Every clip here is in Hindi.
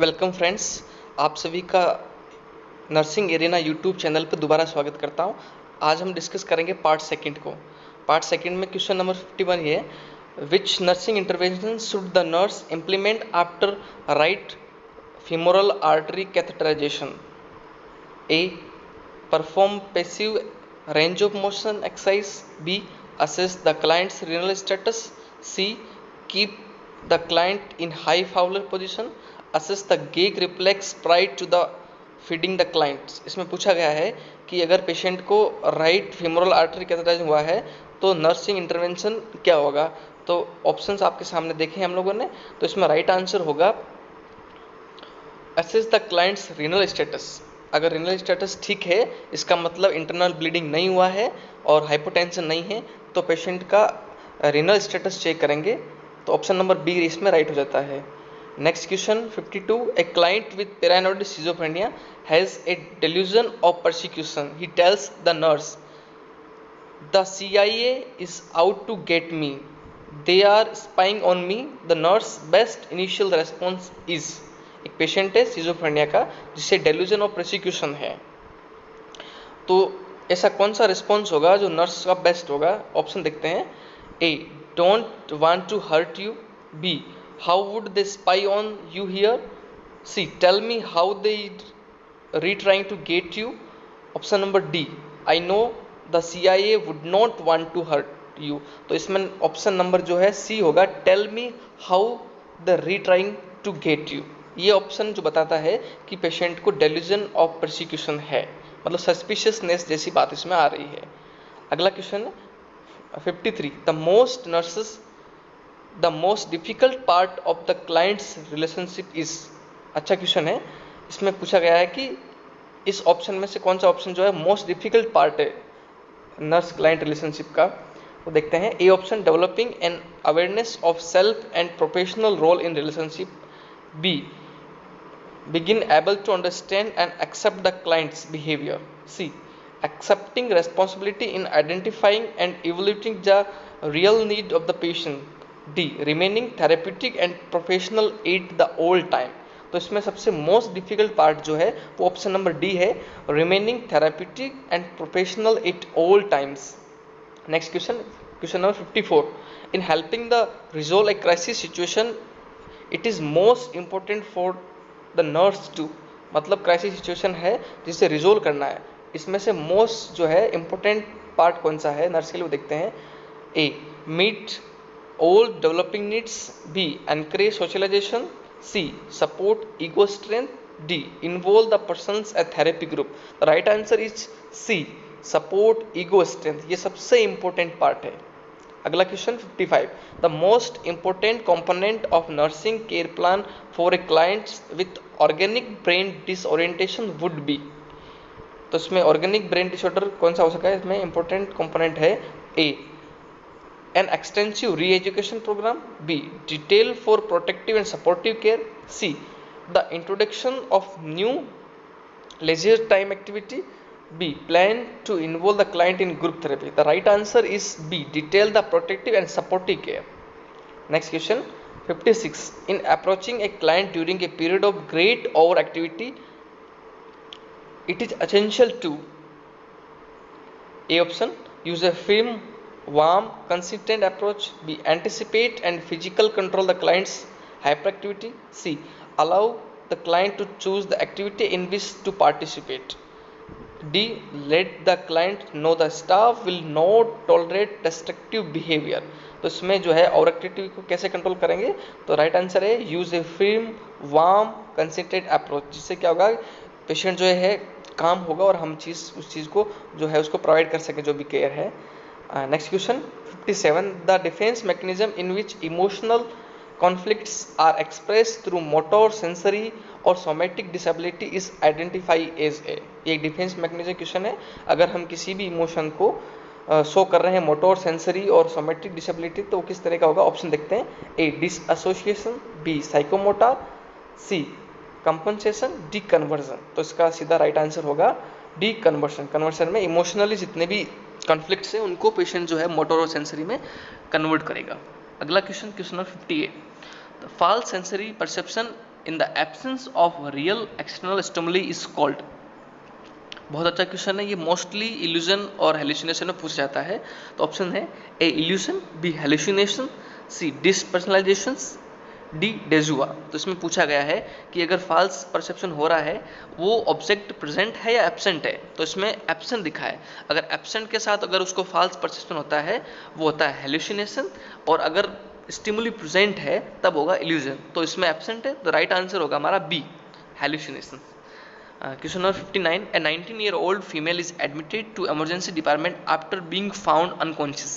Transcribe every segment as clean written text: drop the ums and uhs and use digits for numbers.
वेलकम फ्रेंड्स, आप सभी का नर्सिंग एरिना यूट्यूब चैनल पर दोबारा स्वागत करता हूं। आज हम डिस्कस करेंगे पार्ट सेकंड को। पार्ट सेकंड में क्वेश्चन नंबर 51 ये है, विच nursing intervention should the nurse implement after right femoral artery catheterization? A. Perform passive range of motion exercise. B. Assess the client's renal status. C. Keep the client in high Fowler position. Assess the gag reflex prior to the feeding the client. इसमें पूछा गया है कि अगर पेशेंट को राइट femoral artery catheterization हुआ है तो नर्सिंग इंटरवेंशन क्या होगा। तो ऑप्शंस आपके सामने देखे हम लोगों ने, तो इसमें राइट आंसर होगा assess the clients renal status. अगर रीनल स्टेटस ठीक है, इसका मतलब इंटरनल ब्लीडिंग नहीं हुआ है और हाइपोटेंशन नहीं है, तो पेशेंट का रीनल स्टेटस चेक करेंगे। तो ऑप्शन नंबर बी इसमें राइट हो जाता है। Next question 52, a client with paranoid schizophrenia has a delusion of persecution. He tells the nurse the CIA is out to get me, they are spying on me. The nurse best initial response is। एक पेशेंट है सिजोफ्रेनिया का जिसे डेल्यूजन ऑफ प्रोसिक्यूशन है, तो ऐसा कौन सा रिस्पॉन्स होगा जो नर्स का बेस्ट होगा। ऑप्शन देखते हैं। A. Don't want to hurt you. B. How would they spy on you here. C. Tell me how they retrying to get you. Option number D. I know the CIA would not want to hurt you. तो इसमें ऑप्शन नंबर जो है सी होगा, tell me how the retrying to get you. ये ऑप्शन जो बताता है कि पेशेंट को डेल्यूजन ऑफ परसिक्यूशन है, मतलब सस्पिशियसनेस जैसी बात इसमें आ रही है। अगला question 53, the most difficult part of the clients relationship is. अच्छा क्वेश्चन है। इसमें पूछा गया है कि इस ऑप्शन में से कौन सा ऑप्शन जो है मोस्ट डिफिकल्ट पार्ट है नर्स क्लाइंट रिलेशनशिप का। तो देखते हैं। A option, developing an awareness of self and professional role in relationship. B. begin able to understand and accept the client's behavior. C. accepting responsibility in identifying and evaluating the real need of the patient. D. remaining therapeutic and professional at the all time. तो इसमें सबसे मोस्ट डिफिकल्ट पार्ट जो है वो ऑप्शन नंबर डी है, remaining therapeutic and professional at all times. Next question number 54, in helping the resolve a crisis situation it is most important for the nurse to. मतलब क्राइसिस सिचुएशन है जिसे रिजोल्व करना है, इसमें से मोस्ट जो है इंपॉर्टेंट पार्ट कौन सा है नर्स के लिए, वो देखते हैं। A. Meet all developing needs. B. Encourage socialisation. C. Support ego strength. D. Involve the persons a therapy group. The right answer is C, support ego strength. ये सबसे इंपॉर्टेंट पार्ट है। अगला question 55, the most important component of nursing care plan for a clients with organic brain disorientation would be. तो इसमें ऑर्गेनिक ब्रेन डिसऑर्डर कौन सा हो सकता है, इसमें इंपॉर्टेंट कंपोनेंट है। A. An extensive re education program. B. Detail for protective and supportive care. C. The introduction of new leisure time activity. B. plan to involve the client in group therapy. The right answer is B. detail the protective and supportive care. Next question 56, in approaching a client during a period of great overactivity it is essential to. A option, use a firm, warm, consistent approach. B. anticipate and physical control the client's hyperactivity. C. allow the client to choose the activity in which to participate. D. let the client know the staff will not tolerate destructive behavior. तो इसमें जो है और एक्टिविटी को कैसे कंट्रोल करेंगे, तो राइट आंसर है यूज ए फर्म, वार्म, कंसंट्रेट अप्रोच। जिससे क्या होगा, पेशेंट जो है काम होगा और हम उस चीज़ को जो है उसको प्रोवाइड कर सके जो भी केयर है। Next question 57, the defence mechanism in which emotional conflicts are expressed through motor, sensory और somatic disability is identified as a। ये एक डिफेंस मैकेनिज्म क्वेश्चन है। अगर हम किसी भी इमोशन को शो कर रहे हैं मोटर, सेंसरी और सोमेटिक डिसेबिलिटी, तो किस तरह का होगा। ऑप्शन देखते हैं। ए. डिसएसोसिएशन। बी. साइकोमोटर। सी. कंपनसेशन। डी. कन्वर्जन। तो इसका सीधा राइट आंसर होगा डी, कन्वर्सन। कन्वर्सन में इमोशनली जितने भी कॉन्फ्लिक्ट्स हैं उनको पेशेंट जो है मोटर और सेंसरी में कन्वर्ट करेगा। अगला question number 58, the false sensory perception in the absence of real external stimuli is called. बहुत अच्छा क्वेश्चन है ये, मोस्टली इल्यूजन और हेल्यूसिनेशन में पूछा जाता है। तो ऑप्शन है ए इल्यूजन, बी हेल्यूसिनेशन, सी डिसपर्सनलाइजेशन, डी डेजुआ। तो इसमें पूछा गया है कि अगर फॉल्स परसेप्शन हो रहा है वो ऑब्जेक्ट प्रेजेंट है या एब्सेंट है, तो इसमें एब्सेंट दिखा है। अगर एब्सेंट के साथ अगर उसको फॉल्स परसेप्शन होता है वो होता है हेल्यूसिनेशन, और अगर स्टिमुली प्रेजेंट है तब होगा इल्यूजन। तो इसमें एब्सेंट है, तो राइट आंसर होगा हमारा B, hallucination. Question number 59. A 19-year-old female is admitted to emergency department after being found unconscious.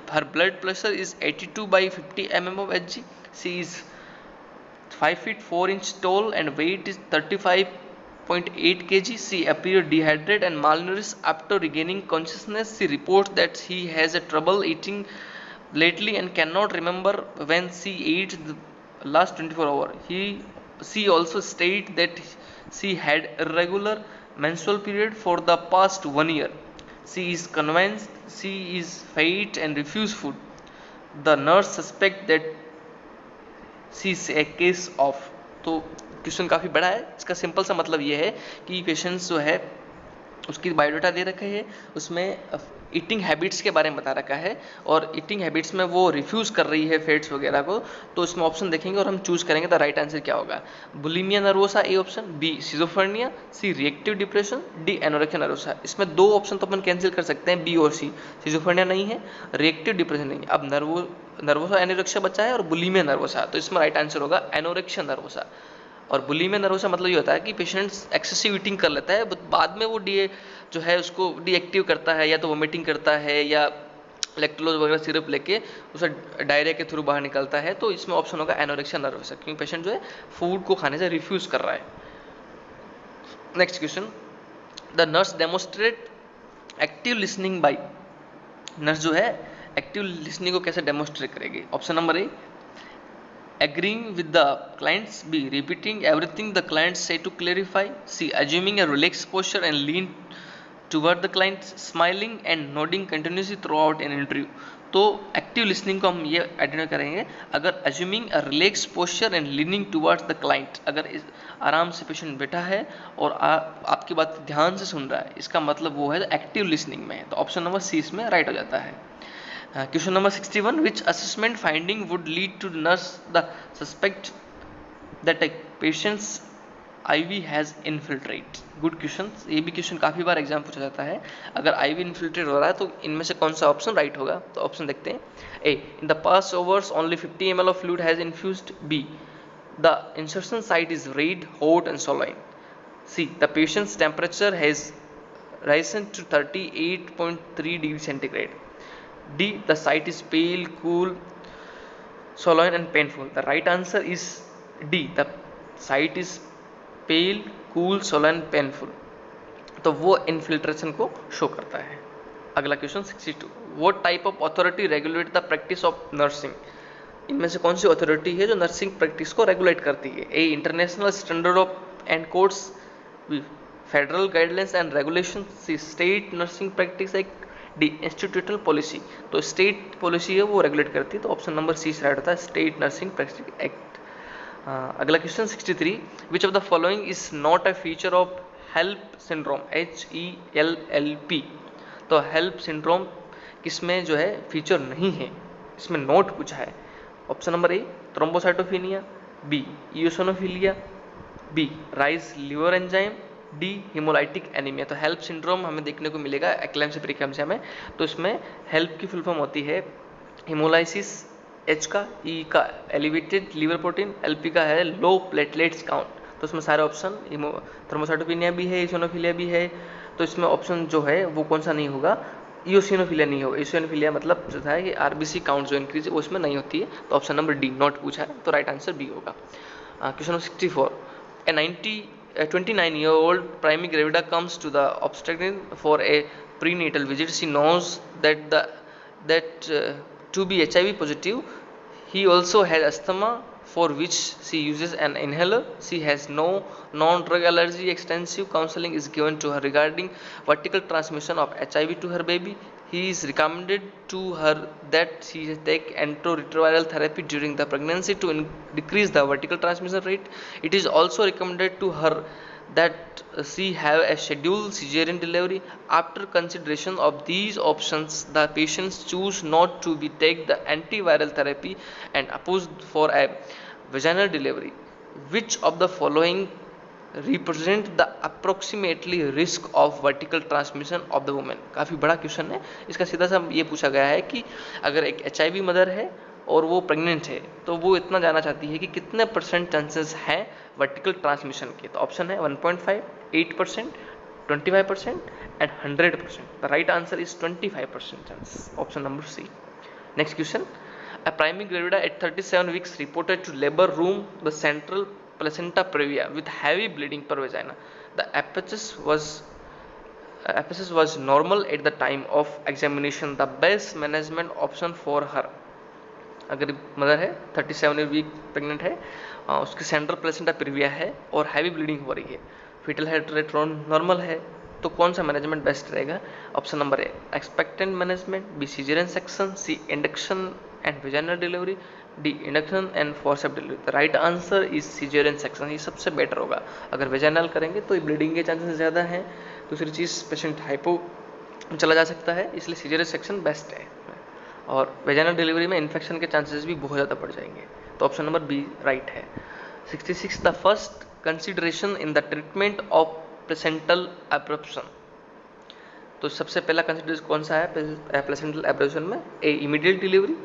Her blood pressure is 82 by 50 mm of Hg. She is 5 feet 4 inch tall and weight is 35.8 kg. She appeared dehydrated and malnourished after regaining consciousness. She reports that she has a trouble eating lately and cannot remember when she ate the last 24 hours. She also stated that she had irregular menstrual period for the past 1 year. She is convinced she is fat and refuse food. The nurse suspect that she is a case of। तो क्वेश्चन काफ़ी बड़ा है, इसका सिंपल सा मतलब ये है कि पेशेंट्स जो है उसकी बायोडाटा दे रखे है, उसमें ईटिंग हैबिट्स के बारे में बता रखा है और ईटिंग हैबिट्स में वो रिफ्यूज़ कर रही है फेट्स वगैरह को। तो इसमें ऑप्शन देखेंगे और हम चूज़ करेंगे तो राइट आंसर क्या होगा। Bulimia nervosa A option, B schizophrenia, C reactive depression, D anorexia nervosa. इसमें दो ऑप्शन तो अपन कैंसिल कर सकते हैं, बी और सी। सिजोफ्रेनिया नहीं है, रिएक्टिव डिप्रेशन नहीं है। अब नर्वोसा एनोरेक्सिया बचा है और बुलिमिया नर्वोसा, तो इसमें राइट आंसर होगा एनोरेक्सिया नर्वोसा। और बुलिमिया नर्वोसा मतलब ये होता है कि पेशेंट्स एक्सेसिव ईटिंग कर लेता है, बाद में वो जो है उसको डीएक्टिव करता है, या तो वोमिटिंग करता है या लैक्टोलोज वगैरह सिरप लेके उसे डायरिया के थ्रू बाहर निकलता है। तो इसमें ऑप्शन होगा एनोरेक्सिया नर्वोसा, क्योंकि पेशेंट जो है फूड को खाने से रिफ्यूज कर रहा है। Next question, the nurse demonstrate active listening by. Nurse जो है एक्टिव लिसनिंग को कैसे डेमोस्ट्रेट करेगी। Option number A agreeing with the clients, b repeating everything the clients say to clarify, c assuming a relaxed posture and lean toward the client, smiling and nodding continuously throughout an interview। तो एक्टिव लिसनिंग को हम ये आइडेंटिफाई करेंगे अगर assuming a relaxed posture and leaning towards the client, अगर आराम से पेशेंट बैठा है और आपकी बात ध्यान से सुन रहा है, इसका मतलब वो है एक्टिव लिसनिंग में है। तो ऑप्शन नंबर सी इसमें राइट हो जाता है। Question number 61. Which assessment finding would lead to nurse the suspect that a patient's IV has infiltrate? Good question। ये भी क्वेश्चन काफ़ी बार एग्जाम पूछा जाता है। अगर IV इन्फिल्ट्रेट हो रहा है तो इनमें से कौन सा ऑप्शन राइट होगा। तो ऑप्शन देखते हैं। A in the past hours only 50 ml of fluid has infused. B the insertion site is red hot and swollen. C the patient's temperature has risen to 38.3 degree centigrade. D. The site is pale, cool, swollen and painful. The right answer is D. The site is pale, cool, swollen, painful. तो वो इन्फिल्ट्रेशन को शो करता है। अगला question 62. What type of authority regulate the practice of nursing? इनमें से कौन सी अथॉरिटी है जो नर्सिंग प्रैक्टिस को रेगुलेट करती है। A international standard of and codes, B federal guidelines and regulation, C state nursing practice act, D institutional policy. तो स्टेट पॉलिसी है वो रेगुलेट करती है, तो ऑप्शन नंबर सी राइट होता है, स्टेट नर्सिंग प्रैक्टिस एक्ट। अगला question 63. Which of the following is not a feature of HELLP syndrome, HELLP। तो हेल्प सिंड्रोम किसमें जो है फीचर नहीं है, इसमें नोट पूछा है। Option number A thrombocytopenia, B eosinophilia, B rise liver enzyme, D haemolytic anaemia. तो हेल्प सिंड्रोम हमें देखने को मिलेगा एक्लेम्सिया प्रीक्लेम्सिया में। तो इसमें हेल्प की फुल फॉर्म होती है हिमोलाइसिस, एच का, ई का एलिवेटेड लिवर प्रोटीन, एलपी का है लो प्लेटलेट्स काउंट। तो इसमें सारे ऑप्शन थ्रोम्बोसाइटोपिनिया भी है, इओसिनोफिलिया भी है। तो इसमें ऑप्शन जो है वो कौन सा नहीं होगा, इओसिनोफिलिया नहीं होगा। इओसिनोफिलिया मतलब जो है कि आरबीसी काउंट जो इंक्रीज है वो इसमें नहीं होती है। तो ऑप्शन नंबर डी नॉट पूछा है, तो राइट आंसर बी होगा। Question number 64. A 29-year-old primary gravida comes to the obstetrician for a prenatal visit. She knows that to be HIV positive. He also had asthma, for which she uses an inhaler. She has no non-drug allergy. Extensive counseling is given to her regarding vertical transmission of HIV to her baby. He is recommended to her that she take antiretroviral therapy during the pregnancy to decrease the vertical transmission rate. It is also recommended to her that she have a scheduled cesarean delivery. After consideration of these options, the patients choose not to be take the antiviral therapy and oppose for a vaginal delivery. Which of the following represent the approximately risk of vertical transmission of the women? काफ़ी बड़ा क्वेश्चन है। इसका सीधा सा ये पूछा गया है कि अगर एक HIV मदर है और वो प्रेग्नेंट है तो वो इतना जानना चाहती है कि कितने % चांसेस हैं वर्टिकल ट्रांसमिशन के। तो ऑप्शन है 1.5, 8%, 25% and 100%। The right answer is 25% chances, option number C. Next question, a primary gravida at 37 weeks reported to labor room the central placenta previa with heavy bleeding per vagina. The episis was normal at the time of examination. The best management option for her. अगर मदर है 37 वीक प्रेग्नेंट है, उसकी सेंट्रल प्लेसेंटा प्रीविया है और हैवी ब्लीडिंग हो रही है, फीटल हार्ट रेट नॉर्मल है, तो कौन सा मैनेजमेंट बेस्ट रहेगा? Option number A expectant management, B caesarean section, C induction and vaginal delivery, D induction and forceps delivery. The right answer is caesarean section, ये सबसे बेटर होगा। अगर वेजाइनल करेंगे तो ब्लीडिंग के चांसेस ज़्यादा हैं। दूसरी चीज़ पेशेंट हाइपो चला जा सकता है, इसलिए सीजरियन सेक्शन बेस्ट है। और वेजाइनल डिलीवरी में इन्फेक्शन के चांसेस भी बहुत ज़्यादा बढ़ जाएंगे, तो ऑप्शन नंबर बी राइट है। 66 the first consideration in the treatment of placental abruption. तो सबसे पहला कंसिडरेशन कौन सा है प्लेसेंटल एब्रप्शन में? A immediate delivery,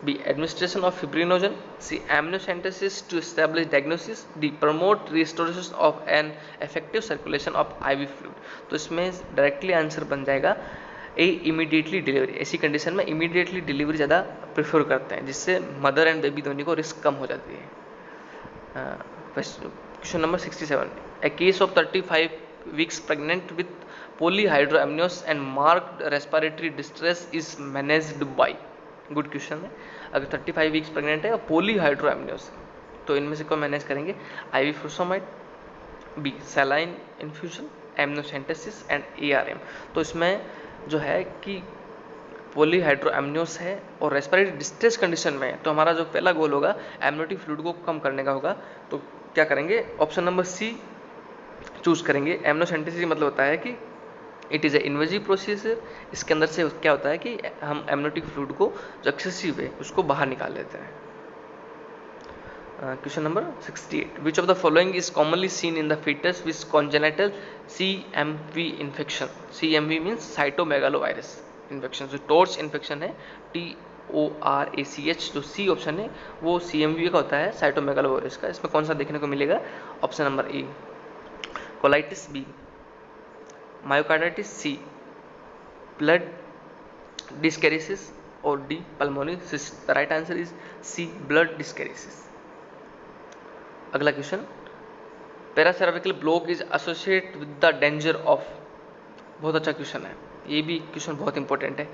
B administration of fibrinogen, C amniocentesis to establish diagnosis, D promote restoration of an effective circulation of IV fluid. तो इसमें डायरेक्टली आंसर बन जाएगा ए इमीडिएटली डिलीवरी। ऐसी कंडीशन में इमीडिएटली डिलीवरी ज़्यादा प्रेफर करते हैं, जिससे मदर एंड बेबी दोनों को रिस्क कम हो जाती है। Question number 67, A case of 35 weeks pregnant with polyhydramnios and marked respiratory distress is managed by। Good question है। अगर 35 वीक्स प्रेग्नेंट है और पोलीहाइड्रोएमनियोस, तो इनमें से कौन मैनेज करेंगे? IV frusemide, B saline infusion, amniocentesis and ARM। तो इसमें जो है कि पोलीहाइड्रोएमनियोस है और रेस्पिरेटरी डिस्ट्रेस कंडीशन में है, तो हमारा जो पहला गोल होगा एमनियोटिक फ्लूइड को कम करने का होगा। तो क्या करेंगे? ऑप्शन नंबर सी चूज करेंगे। एमनियोसेंटेसिस मतलब होता है कि it is a invasive procedure. इसके अंदर से क्या होता है कि हम एमनियोटिक फ्लूइड को जो एक्सेसिव है उसको बाहर निकाल लेते हैं। Question number 68, which of the following is commonly seen in the foetus with congenital CMV infection? CMV means cytomegalovirus infection. जो टोर्च इन्फेक्शन है TORACH, जो सी ऑप्शन है वो CMV का होता है, साइटोमेगालोवायरस का। इसमें कौन सा देखने को मिलेगा? Option number A colitis, B myocarditis, C blood dyscrasias और D pulmonary cyst. The right answer is C blood dyscrasias. अगला question, paracervical block is associate with the danger of. बहुत अच्छा क्वेश्चन है, ये भी क्वेश्चन बहुत इंपॉर्टेंट है।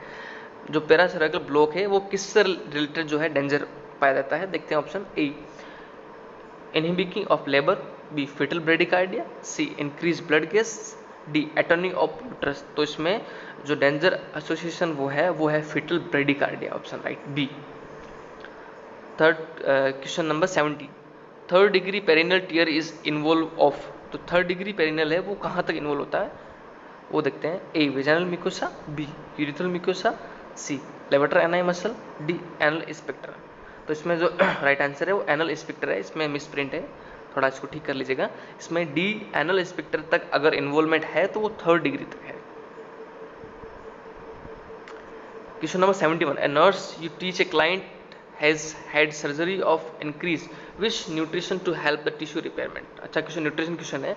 जो पैरासेराविकल ब्लॉक है वो किससे रिलेटेड जो है डेंजर पाया जाता है? देखते हैं option A inhibiting of labour, B foetal bradycardia, C increase blood gas, D atony of uterus. तो इसमें जो डेंजर एसोसिएशन वो है foetal bradycardia, option right B. Third question number 70, third degree perineal tear is involve of. तो थर्ड डिग्री पेरिनल है वो कहाँ तक इन्वॉल्व होता है? वो देखते हैं। A vaginal mucosa, B urethral mucosa, C levator ani muscle, D anal sphincter. तो इसमें जो राइट आंसर है वो एनल स्पेक्टर है। इसमें मिस प्रिंट है, थोड़ा इसको ठीक कर लीजिएगा। इसमें डी एनल स्पेक्टर तक अगर इन्वॉल्वमेंट है तो वो थर्ड डिग्री तक है। Question number 71, A nurse you teach a client has had surgery of increase which nutrition to help the tissue repairment. अच्छा क्वेश्चन, न्यूट्रिशन क्वेश्चन है।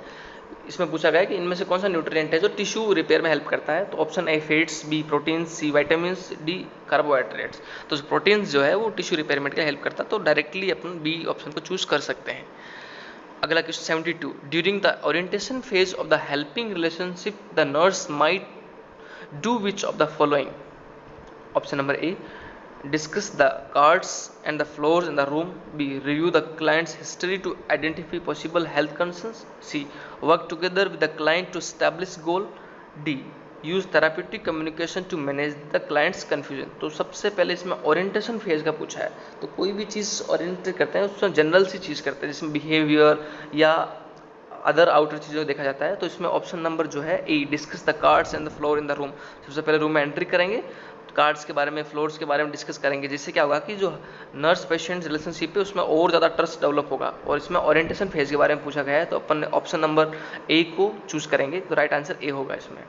इसमें पूछा गया है कि इनमें से कौन सा न्यूट्रिएंट है जो टिश्यू रिपेयर में हेल्प करता है? तो option A fats, B proteins, C vitamins, D carbohydrates. तो प्रोटीन्स जो है वो टिश्यू रिपेयरमेंट के हेल्प करता है, तो डायरेक्टली अपन बी ऑप्शन को चूज कर सकते हैं। अगला question 72, during the orientation phase of the helping relationship the nurse might do which of the following? Option number A discuss the cards and the floors in the room. B, review the client's history to identify possible health concerns. C, work together with the client to establish goal. D, use therapeutic communication to manage the client's confusion. तो सबसे पहले इसमें ओरिएंटेशन फेज का पूछा है, तो कोई भी चीज़ ओरिएंटेड करते हैं उसमें जनरल सी चीज़ करते हैं, जिसमें बिहेवियर या अदर आउटर चीज़ों को देखा जाता है। तो इसमें ऑप्शन नंबर जो है A, discuss the cards and the floor in the room. सबसे पहले रूम में एंट्री करेंगे, कार्ड्स के बारे में, फ्लोर्स के बारे में डिस्कस करेंगे, जिससे क्या होगा कि जो नर्स पेशेंट रिलेशनशिप है उसमें और ज़्यादा ट्रस्ट डेवलप होगा। और इसमें ओरिएंटेशन फेज के बारे में पूछा गया है, तो अपन ऑप्शन नंबर ए को चूज करेंगे, तो राइट आंसर ए होगा इसमें।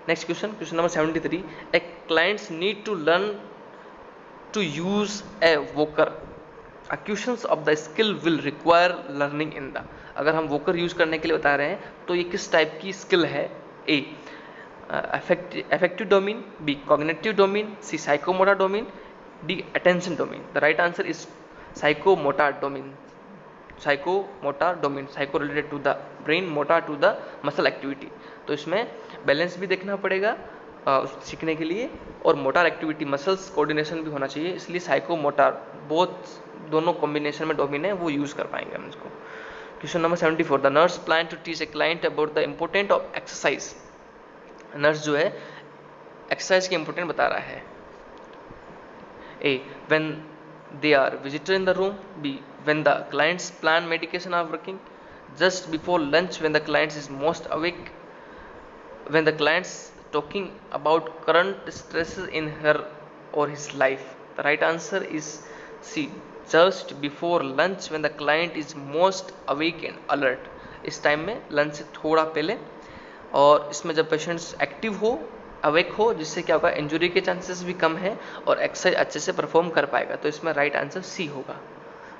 Next question, question number 73, a clients need to learn to use a walker, acquisitions of the skill will require learning in the. अगर हम वोकर यूज करने के लिए बता रहे हैं तो ये किस टाइप की स्किल है? ए, affective domain, B, cognitive domain, C, psychomotor domain, D, attention domain. The right answer is psychomotor domain. Psychomotor domain, psycho related to the brain, motor to the muscle activity. तो इसमें बैलेंस भी देखना पड़ेगा सीखने के लिए, और मोटर एक्टिविटी मसल्स कोऑर्डिनेशन भी होना चाहिए, इसलिए साइकोमोटर बोथ दोनों कॉम्बिनेशन में डोमेन है वो यूज कर पाएंगे हम इसको। Question number 74, the nurse plan to teach a client about the important of exercise. Nurse जो है एक्सरसाइज के इंपोर्टेंट बता रहा है। A, when they are visitor in the room. B, when the clients plan medication are working. Just before lunch when the clients is most awake. When the clients talking about current stresses in her or his life. The right answer is C, just before lunch when the client is most awake and alert. इस टाइम में लंच से थोड़ा पहले, और इसमें जब पेशेंट्स एक्टिव हो, अवेक हो, जिससे क्या होगा इंजुरी के चांसेस भी कम है और एक्सरसाइज अच्छे से परफॉर्म कर पाएगा। तो इसमें राइट आंसर सी होगा।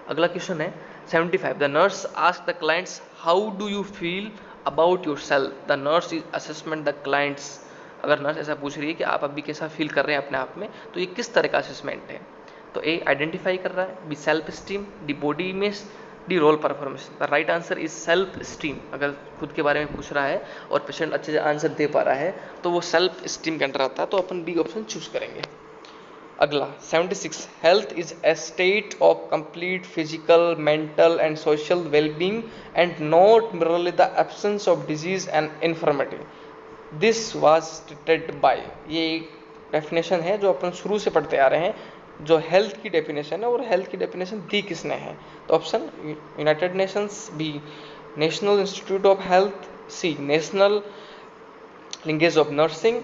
अगला क्वेश्चन है 75, the nurse ask the clients how do you feel about your self. The nurse is assessment the clients. अगर नर्स ऐसा पूछ रही है कि आप अभी कैसा फील कर रहे हैं अपने आप में, तो ये किस तरह का असेसमेंट है? तो ए, आइडेंटिफाई कर रहा है, B, self esteem, D, body image, D, role performance. The right answer is self esteem. अगर खुद के बारे में पूछ रहा है और पेशेंट अच्छे से आंसर दे पा रहा है तो वो सेल्फ स्टीम के अंदर आता है, तो अपन बी ऑप्शन चूज करेंगे। अगला 76, health is a state of complete physical, mental and social wellbeing and not merely the absence of disease and infirmity. This was stated by. ये एक डेफिनेशन है जो अपन शुरू से पढ़ते आ रहे हैं, जो हेल्थ की डेफिनेशन है, और हेल्थ की डेफिनेशन दी किसने है? तो option United Nations, B, National Institute of Health, C, National Linkage of Nursing,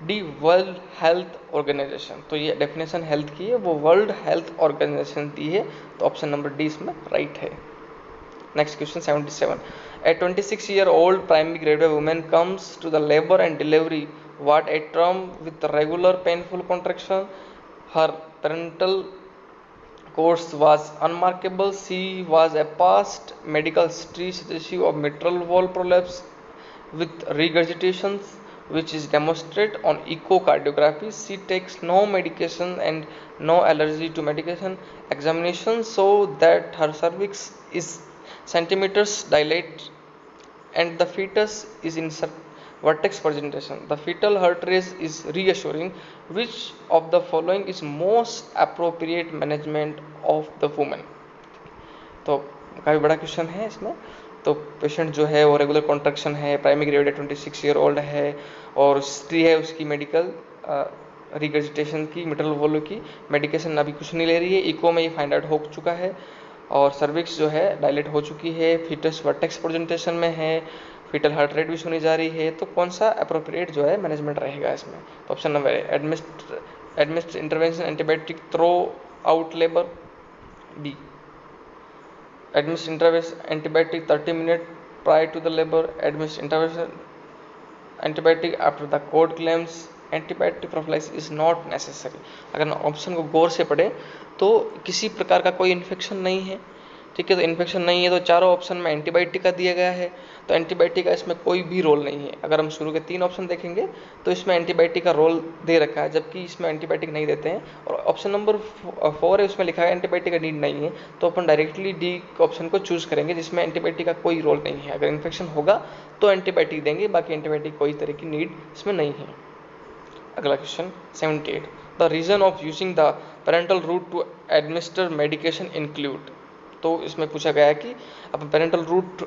D, World Health Organization. तो ये डेफिनेशन हेल्थ की है, वो वर्ल्ड हेल्थ ऑर्गेनाइजेशन दी है, तो ऑप्शन नंबर डी इसमें राइट है। Next question 77, A 26-year-old primary graduate woman comes to the labor and delivery ward a term with regular painful contraction. Her parental course was unmarkable. She was a past medical history suggestive of mitral valve prolapse with regurgitations, which is demonstrated on echocardiography. She takes no medication and no allergy to medication. Examination show that her cervix is centimeters dilate and the fetus is in vertex presentation. The fetal heart rate is reassuring. Which of the following is most appropriate management of the woman? तो काफ़ी बड़ा क्वेश्चन है इसमें। तो पेशेंट जो है वो रेगुलर कॉन्ट्रैक्शन है, प्राइमरी ग्रेविड 26-year-old है, और हिस्ट्री है उसकी मेडिकल रिगर्जिटेशन की, मिट्रल वॉल्व की। मेडिकेशन अभी कुछ नहीं ले रही है, इको में ये फाइंड आउट हो चुका है, और सर्विक्स जो है डायलेट हो चुकी है, फीटस वर्टेक्स प्रेजेंटेशन में है, फीटल हार्ट रेट भी सुनी जा रही है। तो कौन सा अप्रोप्रिएट जो है मैनेजमेंट रहेगा इसमें? तो ऑप्शन नंबर है administer intervention antibiotic throughout labour. B, administer intervention antibiotic 30 minute prior to the labour. Administer intervention antibiotic after the cord clamps. Antibiotic prophylaxis is not necessary. अगर ऑप्शन को गौर से पढ़े तो किसी प्रकार का कोई इन्फेक्शन नहीं है, ठीक है, तो इन्फेक्शन नहीं है, तो चारों ऑप्शन में एंटीबायोटिक का दिया गया है, तो एंटीबायोटिक का इसमें कोई भी रोल नहीं है। अगर हम शुरू के 3 ऑप्शन देखेंगे तो इसमें एंटीबायोटिक का रोल दे रखा है, जबकि इसमें एंटीबायोटिक नहीं देते हैं। और ऑप्शन नंबर 4 है, उसमें लिखा है एंटीबायोटिक का नीड नहीं है, तो अपन डायरेक्टली डी ऑप्शन को चूज करेंगे जिसमें एंटीबायोटिक का कोई रोल नहीं है। अगर इन्फेक्शन होगा तो एंटीबायोटिक देंगे, बाकी एंटीबायोटिक कोई तरह की नीड इसमें नहीं है। अगला question 78, the the reason of using the parenteral route to administer medication include. तो इसमें पूछा गया है कि अपन पेरेंटल रूट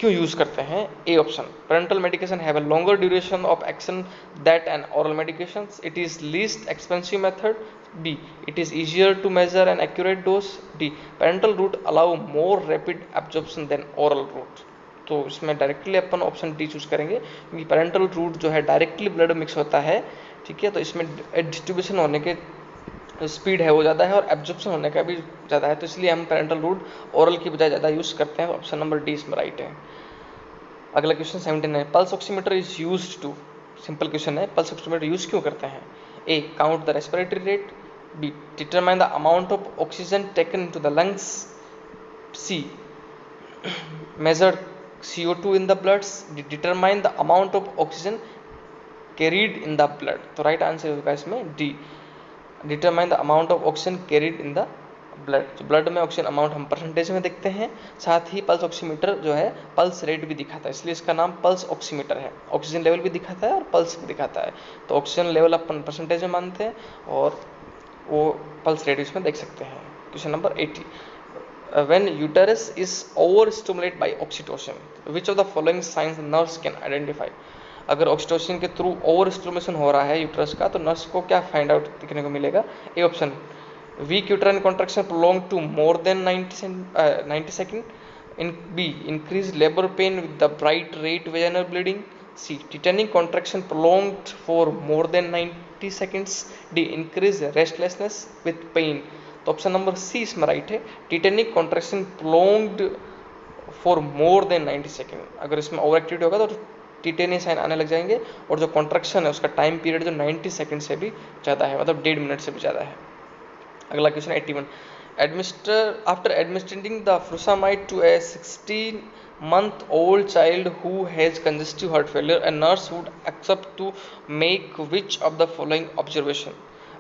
क्यों यूज करते हैं। A option, parenteral medication have a longer duration of action that an oral medications, it is least expensive method, b it is easier to measure an accurate dose, d parental route allow more rapid absorption than oral route। तो इसमें डायरेक्टली अपन ऑप्शन डी चूज करेंगे क्योंकि पेरेंटल रूट जो है डायरेक्टली ब्लड मिक्स होता है, ठीक है, तो इसमें डिस्ट्रीब्यूशन होने के स्पीड है वो ज़्यादा है और एब्जॉर्प्शन होने का भी ज़्यादा है, तो इसलिए हम पेरेंटल रूट ओरल की बजाय ज़्यादा यूज़ करते हैं। ऑप्शन नंबर डी इसमें राइट है। अगला question 79, pulse oximeter is used to, simple question है, पल्स ऑक्सीमीटर यूज क्यों करते हैं। A count the respiratory rate, B determine the amount of oxygen taken into the lungs, C measure CO2 in the bloods, determine the amount of oxygen carried in the blood। तो राइट आंसर होगा इसमें D, determine the amount of oxygen carried in the blood. तो ब्लड में ऑक्सीजन अमाउंट हम परसेंटेज में देखते हैं, साथ ही पल्स ऑक्सीमीटर जो है पल्स रेट भी दिखाता है, इसलिए इसका नाम पल्स ऑक्सीमीटर है। ऑक्सीजन लेवल भी दिखाता है और पल्स भी दिखाता है, तो ऑक्सीजन लेवल अपन परसेंटेज में मानते हैं और वो पल्स रेट इसमें देख सकते हैं। Question number 80, when uterus is overstimulated by oxytocin, which of the following signs nurse can identify। अगर ऑक्सीटोसिन के थ्रू ओवर स्टिमुलेशन हो रहा है यूट्रस का, तो नर्स को क्या फाइंड आउट दिखने को मिलेगा। A option, weak uterine contraction prolonged to more than 90 second, in B increase labour pain with the bright red vaginal bleeding, C tetanic contraction prolonged for more than 90 seconds, D increase restlessness with pain. तो ऑप्शन नंबर सी इसमें राइट है, tetanic contraction prolonged for more than 90 second. अगर इसमें ओवर एक्टिविटी होगा तो टिटेनियस साइन आने लग जाएंगे और जो कॉन्ट्रैक्शन है उसका टाइम पीरियड जो 90 सेकंड से भी ज़्यादा है, मतलब 1.5 मिनट से भी ज़्यादा है। अगला question 81, after administering the furosemide to a 16-month-old child who has congestive heart failure, a nurse would accept to make which of the following observation।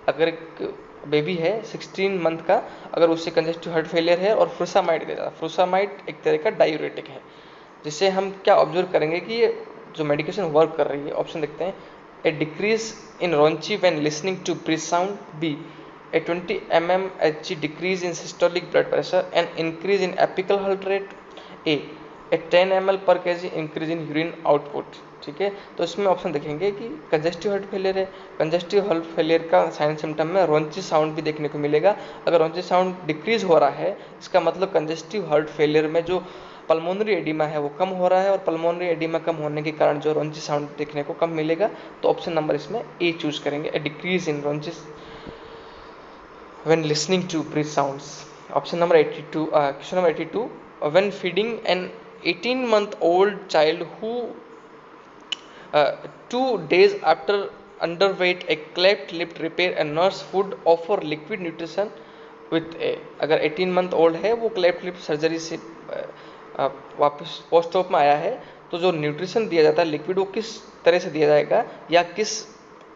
अगर एक बेबी है 16 मंथ का, अगर उससे कंजेस्टिव हार्ट फेलियर है और फ्रूसामाइड दे रहा, फ्रूसामाइड एक तरह का डायूरेटिक है, जिससे हम क्या ऑब्जर्व करेंगे कि ये जो मेडिकेशन वर्क कर रही है। ऑप्शन देखते हैं, A decrease in rhonchi when listening to breath sound, B A 20 mmHg decrease in systolic blood pressure and increase in apical heart rate, A 10 ml per kg increase in urine output. ठीक है, तो इसमें ऑप्शन देखेंगे कि कंजेस्टिव हार्ट फेलियर है, कंजेस्टिव हार्ट फेलियर का साइन सिम्टम में रॉन्ची साउंड भी देखने को मिलेगा। अगर रॉन्ची साउंड डिक्रीज हो रहा है, इसका मतलब कंजेस्टिव हार्ट फेलियर में जो पल्मोनरी एडिमा है वो कम हो रहा है और पल्मोनरी एडिमा कम होने के कारण जो रॉन्ची साउंड देखने को कम मिलेगा। तो ऑप्शन नंबर इसमें ए चूज करेंगे, A decrease in rhonchi when listening to breath sounds. Option number 82, question number 82, when feeding an 18-month-old child who 2 days after underwent a cleft lip repair, a nurse would offer liquid nutrition with a, अगर 18-month-old है वो क्लेफ्ट लिप सर्जरी से वापस पोस्ट ऑप में आया है, तो जो न्यूट्रिशन दिया जाता है लिक्विड वो किस तरह से दिया जाएगा या किस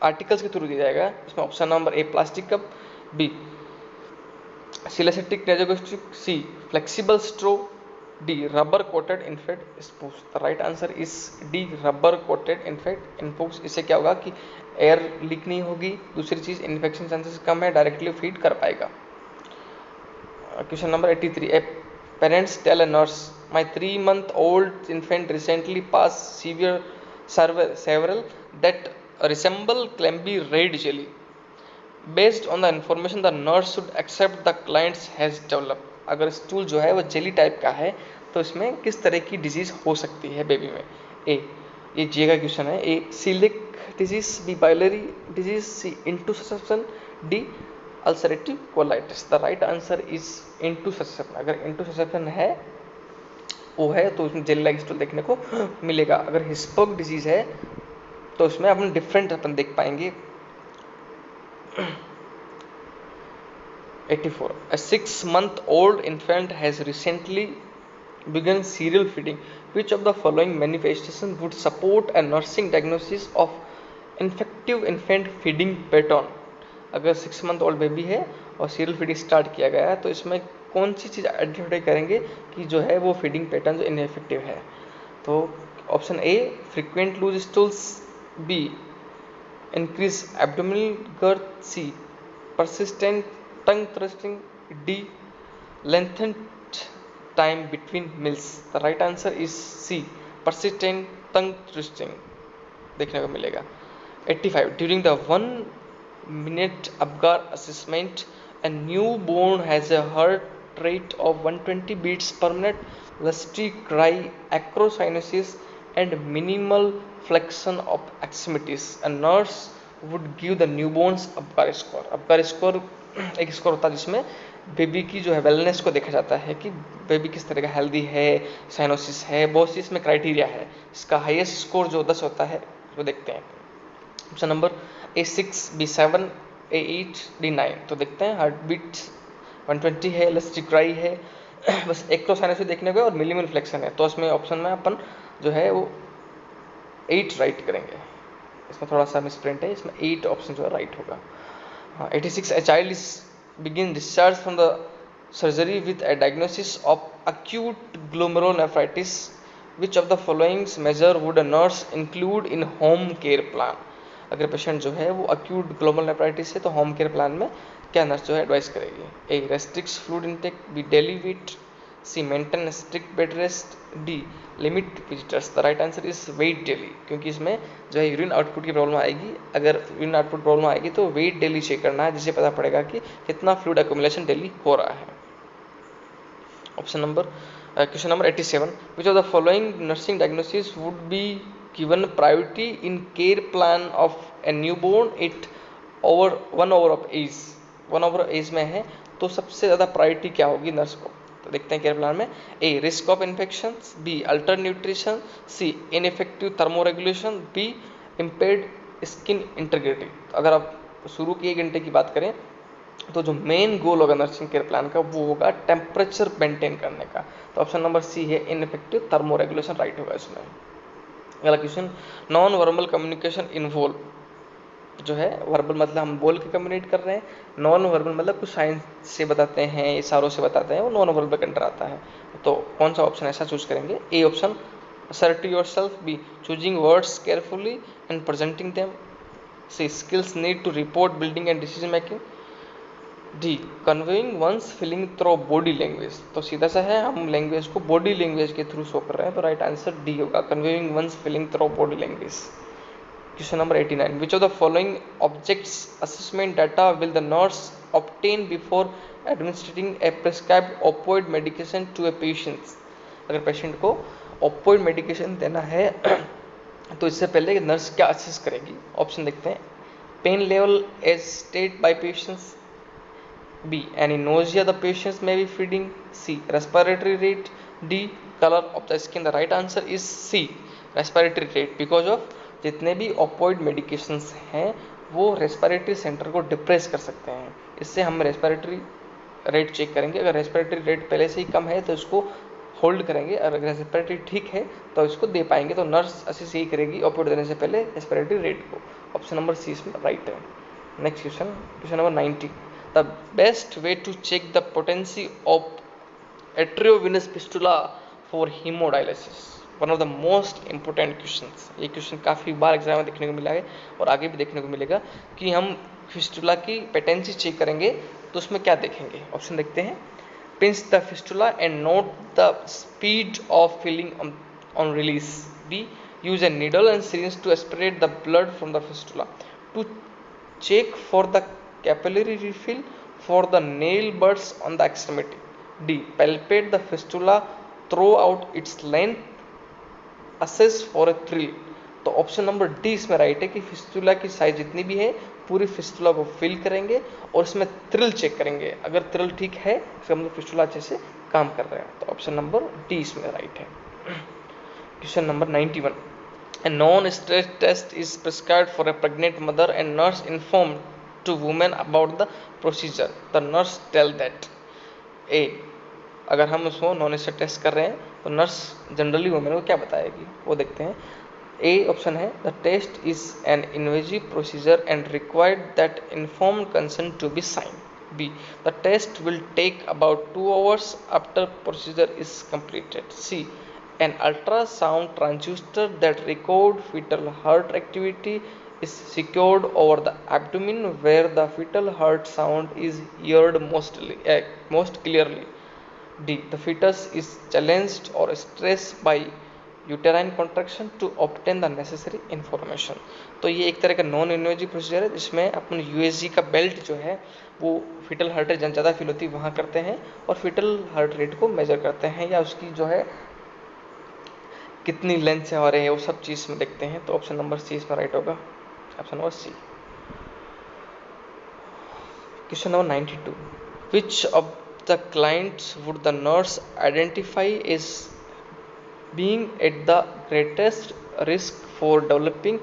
आर्टिकल्स के थ्रू दिया जाएगा। इसमें option number A plastic cup, B silastic nasogastric, C flexible straw, D rubber coated infant spoons. The right answer is D rubber coated infant spoons. इससे क्या होगा कि एयर लीक नहीं होगी, दूसरी चीज इन्फेक्शन चांसेस कम है, डायरेक्टली फीड कर पाएगा। Question number 83, A parents tell a nurse my 3-month-old infant recently passed several that resemble Clemby red jelly. Based on the information, the nurse should accept the client has developed। अगर स्टूल जो है वो जेली टाइप का है तो इसमें किस तरह की डिजीज हो सकती है बेबी में। ए, ये जे का क्वेश्चन है, A celiac disease, B biliary disease, C intussusception, D ulcerative colitis. The right answer is intussusception. अगर इंटूससेप्शन है वो है तो उसमें जेली लाइक स्टूल देखने को मिलेगा। अगर हिस्पर्ग डिजीज है तो उसमें अपन डिफरेंट अपन देख पाएंगे। 84, a 6-month-old infant has recently begun cereal feeding. Which of the following manifestations would support a nursing diagnosis of infective infant feeding pattern? अगर 6-month-old बेबी है और सीरियल फीडिंग स्टार्ट किया गया है तो इसमें कौन सी चीज़ आइडेंटिफाई करेंगे कि जो है वो फीडिंग पैटर्न जो इनएफेक्टिव है। तो option A frequent loose stools, B increase abdominal girth, C persistent tongue thrusting, D. lengthened time between meals. The right answer is C. persistent tongue twisting देखने को मिलेगा. 85. During the 1 minute Apgar assessment, a newborn has a heart rate of 120 beats per minute, lusty cry, acrocyanosis, and minimal flexion of extremities. A nurse would give the newborn's Apgar score. Apgar score एक स्कोर होता है जिसमें बेबी की जो है वेलनेस को देखा जाता है कि बेबी किस तरह का हेल्दी है, साइनोसिस है, बहुत सी इसमें क्राइटेरिया है. इसका हाईएस्ट स्कोर जो 10 होता है वो देखते हैं. Option number A6, B7, A8, D9. तो देखते हैं. हार्ट बीट 120 है, लस्टी क्राई है, बस एक्रोसाइनोसिस देखने को और मिनिमल फ्लेक्शन है. तो इसमें ऑप्शन में अपन जो है वो 8 राइट करेंगे. इसमें थोड़ा सा मिसप्रिंट है, इसमें 8 ऑप्शन जो है राइट होगा. 86. A child is begin discharge from the surgery with a diagnosis of acute glomerulonephritis. Which of the following measure would a nurse include in home care plan? अगर पेशेंट जो है वो acute glomerulonephritis है तो होम केयर प्लान में क्या नर्स जो है एडवाइस करेगी? A. restricts fluid intake, B. daily weight, C. maintain strict bed rest, D. limit visitors. The right answer is weight daily, क्योंकि इसमें जो है यूरिन आउटपुट की प्रॉब्लम आएगी. अगर यूरिन आउटपुट प्रॉब्लम आएगी तो वेट डेली चेक करना है, जिससे पता पड़ेगा कि कितना फ्लूइड एक्यूमुलेशन डेली हो रहा है. Option number question number 87. Which of the following nursing diagnosis would be given priority in care plan of a newborn at over 1 over of age? 1 over age में है तो सबसे ज़्यादा प्रायोरिटी क्या होगी नर्स को? तो देखते हैं केयर प्लान में. A. Risk of infection, B. Alter nutrition, C. Ineffective thermoregulation, B. Impaired skin integrity. अगर आप शुरू की 1 घंटे की बात करें तो जो मेन गोल होगा नर्सिंग केयर प्लान का वो होगा टेम्परेचर मेंटेन करने का. तो ऑप्शन नंबर सी है इनइफेक्टिव थर्मोरेगुलेशन राइट होगा इसमें. अगला question. Non verbal communication involve जो है, वर्बल मतलब हम बोल के कम्युनिकेट कर रहे हैं, नॉन वर्बल मतलब कुछ साइन से बताते हैं, इशारों से बताते हैं, वो नॉन वर्बल के अंडर आता है. तो कौन सा ऑप्शन ऐसा चूज करेंगे? A option assert yourself, B choosing words carefully and presenting them, C skills need to report building and decision making, D conveying one's feeling through body language. तो सीधा सा है, हम लैंग्वेज को बॉडी लैंग्वेज के थ्रू शो कर रहे हैं, तो राइट आंसर डी होगा, conveying one's feeling through body language. Question number 89. Which of the following objects assessment data will the nurse obtain before administering a prescribed opioid medication to a patient? अगर पेशेंट को ऑपोइड मेडिकेशन देना है तो इससे पहले नर्स क्या असेस करेगी? ऑप्शन देखते हैं. Pain level as state by patients, B any nausea the patients may be feeding, C respiratory rate, D colour of the skin. The right answer is C respiratory rate. Because of जितने भी ऑपोइड मेडिकेशंस हैं वो रेस्पिरेटरी सेंटर को डिप्रेस कर सकते हैं. इससे हम रेस्पिरेटरी रेट चेक करेंगे. अगर रेस्पिरेटरी रेट पहले से ही कम है तो इसको होल्ड करेंगे, और अगर रेस्पिरेटरी ठीक है तो इसको दे पाएंगे. तो नर्स असेस यही करेगी ऑपोइड देने से पहले रेस्पिरेटरी रेट को. ऑप्शन नंबर सी इसमें राइट है. Next question, question number 90. The best way to check the patency of arteriovenous fistula for haemodialysis. One of the most important questions. ये क्वेश्चन काफ़ी बार एग्जाम में देखने को मिला है और आगे भी देखने को मिलेगा कि हम फिस्टुला की पेटेंसी चेक करेंगे तो उसमें क्या देखेंगे. ऑप्शन देखते हैं. pinch the fistula and note the speed of filling on release. B. use a needle and syringe to aspirate the blood from the fistula. To check for the capillary refill for the nail buds on the extremity. D. palpate the fistula throughout its length, assess for a thrill. तो ऑप्शन नंबर डी इसमें राइट है कि फिस्टुला की साइज जितनी भी है पूरी फिस्टुला को फिल करेंगे और इसमें थ्रिल चेक करेंगे. अगर थ्रिल ठीक है तो मतलब फिस्टुला अच्छे से काम कर रहे हैं. तो ऑप्शन नंबर डी इसमें राइट है. Question number 91. A non-stress test is prescribed for a pregnant mother and nurse informed to women about the procedure. The nurse tell that. A. अगर हम उसको नॉन स्ट्रेस टेस्ट कर रहे हैं तो नर्स जनरली वुमेन को क्या बताएगी वो देखते हैं. A ऑप्शन है the test is an invasive procedure and required that informed consent to be sign. B. The test will take about 2 hours after procedure is completed. C. an ultrasound transducer that record fetal heart activity is secured over the abdomen where the fetal heart sound is heard most clearly. D. The fetus is challenged or stressed by uterine contraction to obtain the necessary information. तो ये एक तरह का नॉन इन्वेजिव प्रोसीजर है जिसमें अपन यूएसजी का बेल्ट जो है वो फीटल हार्ट रेट जहाँ ज़्यादा फील होती है वहाँ करते हैं और फीटल हार्ट रेट को मेजर करते हैं या उसकी जो है कितनी लेंथ से हो रही है वो सब चीज़ में देखते हैं। तो ऑप्शन नंबर सी इसमें राइट होगा, option number C. Question number 92, which of the clients would the nurse identify is being at the greatest risk for developing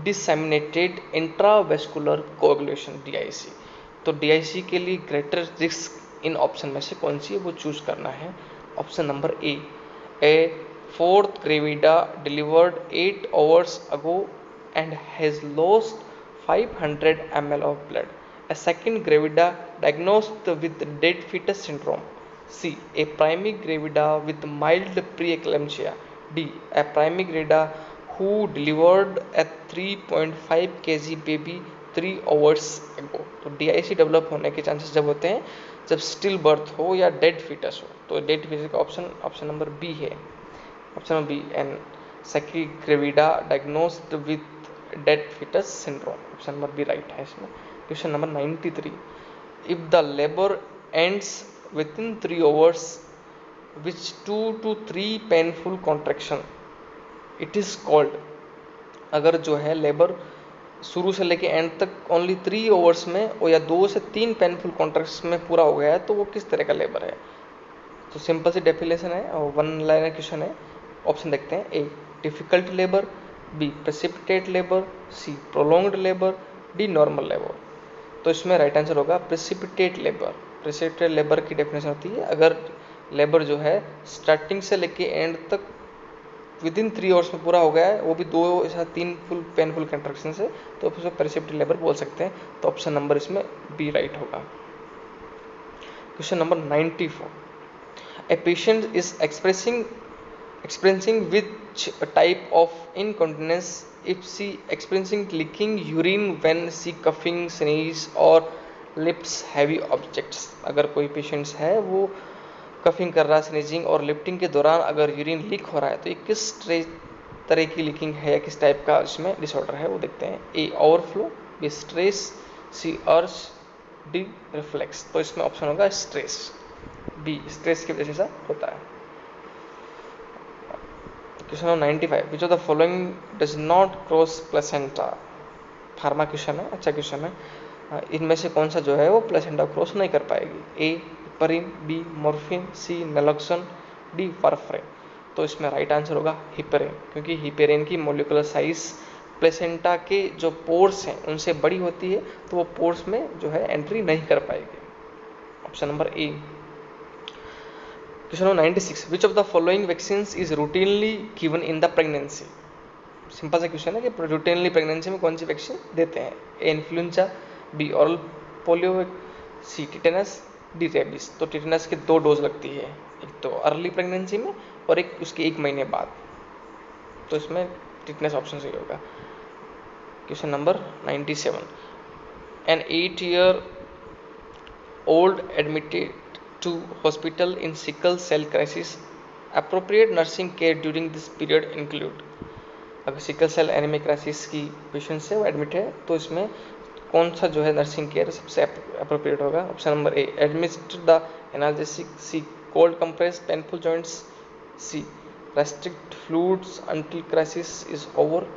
disseminated intravascular coagulation DIC। तो DIC के लिए ग्रेटर रिस्क इन ऑप्शन में से कौन सी है वो चूज करना है। Option number A fourth gravida delivered 8 hours ago and has lost 500 ml of blood, a second gravida diagnosed with dead fetus syndrome, C. A primary gravida with mild preeclampsia, D. A primary gravida who delivered a 3.5 kg baby 3 hours ago। तो DIC डेवलप होने के चांसेस जब होते हैं जब स्टिल बर्थ हो या डेड फीटस हो। तो डेड फीटस का ऑप्शन नंबर बी है, option number B and second gravida diagnosed with dead foetus syndrome, option number B right है इसमें। Question number 93, if the labour ends within 3 hours which 2 to 3 painful contraction it is called। अगर जो है लेबर शुरू से लेके एंड तक ओनली 3 hours में और या 2 से 3 पेनफुल कॉन्ट्रैक्शन में पूरा हो गया है तो वो किस तरह का लेबर है। तो सिंपल सी डेफिनेशन है और वन लाइनर क्वेश्चन है। ऑप्शन देखते हैं, A difficult labour, B precipitate labour, C prolonged labour, D normal labour. तो इसमें राइट आंसर होगा प्रेसिपिटेट लेबर। प्रेसिपिटेट लेबर की डेफिनेशन होती है अगर लेबर जो है स्टार्टिंग से लेके एंड तक विद इन 3 hours में पूरा हो गया है वो भी 2 या 3 फुल पेनफुल कंट्रैक्शन से, तो उसको प्रेसिपिटेट लेबर बोल सकते हैं। तो ऑप्शन नंबर इसमें बी राइट होगा। Question number 94, a patient is experiencing which type of incontinence if she experiencing leaking urine when she coughing, sneeze or lips heavy objects. अगर कोई पेशेंट्स है वो कफिंग कर रहा है, स्नीजिंग और लिफ्टिंग के दौरान अगर यूरिन लीक हो रहा है तो ये किस तरह की लीकिंग है या किस टाइप का इसमें डिसऑर्डर है वो देखते हैं। ए ओवरफ्लो, बी स्ट्रेस, सी अर्ज, डी रिफ्लेक्स। तो इसमें ऑप्शन होगा स्ट्रेस, बी स्ट्रेस की वजह से ऐसा होता है। Question number 95, which of the following does not cross placenta. Pharma question है, अच्छा क्वेश्चन है। इनमें से कौन सा जो है वो प्लेसेंटा क्रॉस नहीं कर पाएगी। ए हिपरिन, बी मॉर्फिन, सी नैलोक्सोन, डी वारफरिन। तो इसमें राइट आंसर होगा हिपरिन, क्योंकि हिपरिन की मोलिकुलर साइज प्लेसेंटा के जो पोर्स हैं उनसे बड़ी होती है तो वो पोर्स में जो है एंट्री नहीं कर पाएगी। Option number A. Question number 96, which of the following vaccines is routinely given in the pregnancy. Simple सा क्वेश्चन है कि रूटीनली प्रेगनेंसी में कौन सी वैक्सीन देते हैं। A influenza, B oral polio, C tetanus, D rabies. तो टिटेनस के 2 डोज लगती है, एक तो अर्ली प्रेगनेंसी में और एक उसके 1 महीने बाद। तो इसमें टिटेनस ऑप्शन सही होगा। Question number 97, an 8-year-old admitted to hospital in sickle cell crisis, appropriate nursing care during this period include. अगर सिकल सेल एनीमिया क्राइसिस की पेशेंट है वो एडमिट है तो इसमें कौन सा जो है नर्सिंग केयर सबसे अप्रोप्रिएट होगा। Option number A administer the analgesic, C cold compress painful joints, C restrict fluids until crisis is over,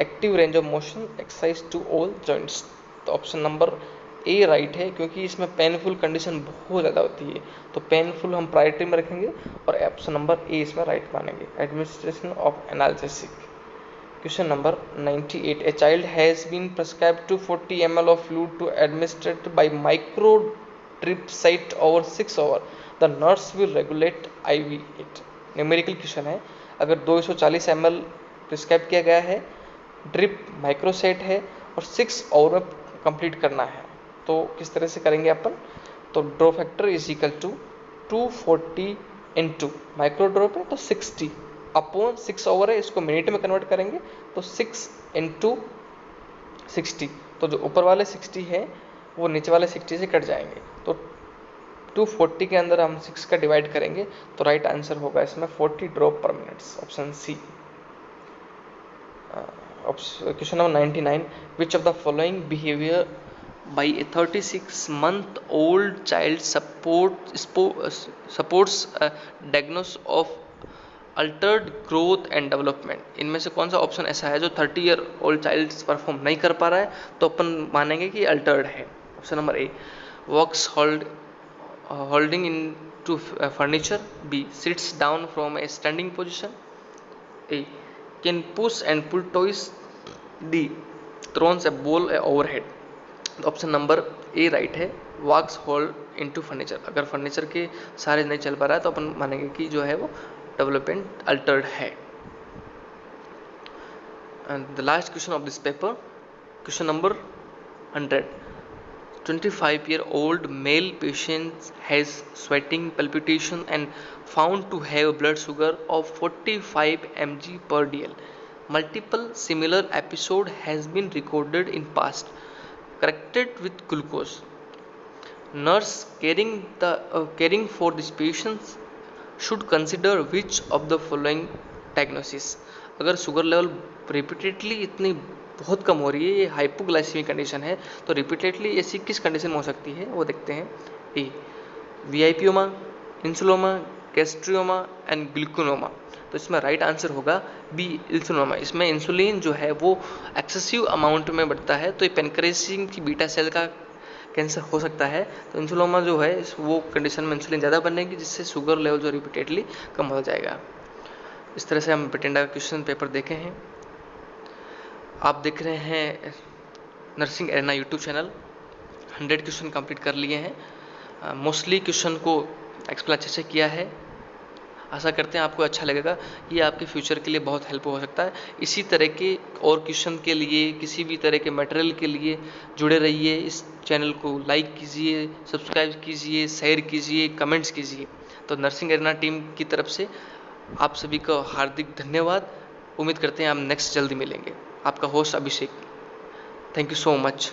active range of motion exercise to all joints. तो ऑप्शन नंबर ए राइट है क्योंकि इसमें पेनफुल कंडीशन बहुत ज़्यादा होती है तो पेनफुल हम प्रायोरिटी में रखेंगे और ऑप्शन नंबर ए इसमें राइट मानेंगे, administration of analgesic. Question number 98, a child has been prescribed to 40 ml of fluid to administered by micro drip site over 6 hours, the nurse will regulate IV it। Numerical question है, अगर 240 ml प्रिस्क्राइब किया गया है, ड्रिप माइक्रोसेट है और 6 आवर में कंप्लीट करना है तो किस तरह से करेंगे अपन। तो drop factor is equal to 240 into micro drop है तो 60 अपॉन 6 आवर है, इसको मिनट में कन्वर्ट करेंगे तो 6 इंटू 60, तो जो ऊपर वाले 60 है वो नीचे वाले 60 से कट जाएंगे, तो 240 के अंदर हम 6 का डिवाइड करेंगे तो राइट आंसर होगा इसमें 40 ड्रॉप पर minute, option C. Question number 99, which of the following behaviour by a 36-month-old child supports a diagnosis of altered growth and development. इनमें से कौन सा ऑप्शन ऐसा है जो 30-year-old चाइल्ड परफॉर्म नहीं कर पा रहा है, तो अपन मानेंगे कि अल्टर्ड है। Option number A, walks holding in to furniture, B sits down from a standing position, A can push and pull toys, D throws a ball overhead. Option number A right है, वॉक्स होल्ड इनटू फर्नीचर। अगर फर्नीचर के सारे नहीं चल पा रहा है तो अपन मानेंगे कि जो है वो डेवलपमेंट अल्टर्ड है। And the last question of this paper, question number 100, 25-year-old male patient has sweating, palpitation and found to have blood sugar of 45 mg per dl. Multiple similar episode has been recorded in past, corrected with glucose. Nurse caring for this patient should consider which of the following diagnosis. अगर शुगर लेवल रिपीटेडली इतनी बहुत कम हो रही है, ये हाइपोग्लाइसीमिक कंडीशन है, तो रिपीटेडली ऐसी किस कंडीशन में हो सकती है वो देखते हैं। ए वीआईपीओमा, इंसुलोमा, गैस्ट्रियोमा एंड ग्लूकोनोमा। तो इसमें राइट आंसर होगा बी इंसुलोमा। इसमें इंसुलिन जो है वो एक्सेसिव अमाउंट में बढ़ता है, तो ये पेनक्रेसिंग की बीटा सेल का कैंसर हो सकता है। तो इंसुलोमा जो है वो कंडीशन में इंसुलिन ज़्यादा बनेगी, जिससे शुगर लेवल जो रिपीटेडली कम हो जाएगा। इस तरह से हम बठिंडा का क्वेश्चन पेपर देखे हैं। आप देख रहे हैं nursing arena YouTube channel. 100 question complete कर लिए हैं। मोस्टली क्वेश्चन को एक्सप्लेन अच्छे से किया है। आशा करते हैं आपको अच्छा लगेगा, ये आपके फ्यूचर के लिए बहुत हेल्प हो सकता है। इसी तरह के और क्वेश्चन के लिए, किसी भी तरह के मटेरियल के लिए जुड़े रहिए। इस चैनल को लाइक कीजिए, सब्सक्राइब कीजिए, शेयर कीजिए, कमेंट्स कीजिए। तो नर्सिंग एरेना टीम की तरफ से आप सभी का हार्दिक धन्यवाद। उम्मीद करते हैं हम नेक्स्ट जल्दी मिलेंगे। आपका host Abhishek. Thank you so much.